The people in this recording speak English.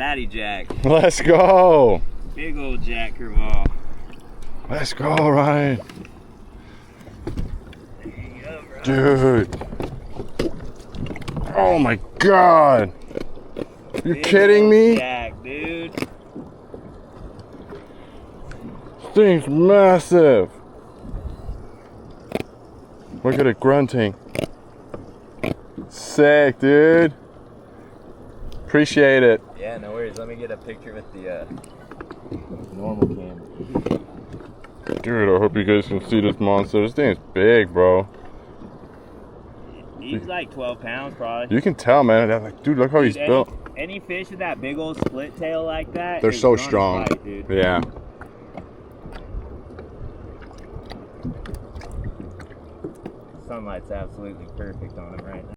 Fatty jack. Let's go. Big old jack curveball. Let's go, Ryan. There you go, bro. Dude. Oh my God. You kidding me? Jack, dude. This thing's massive. Look at it grunting. Sick, dude. Appreciate it. Yeah, no worries. Let me get a picture with the normal cam. Dude, I hope you guys can see this monster. This thing is big, bro. He's like 12 pounds, probably. You can tell, man. I'm like, dude, look how he's built. Any fish with that big old split tail like that, They're so gonna strong. fight, dude. Yeah. Sunlight's absolutely perfect on him right now.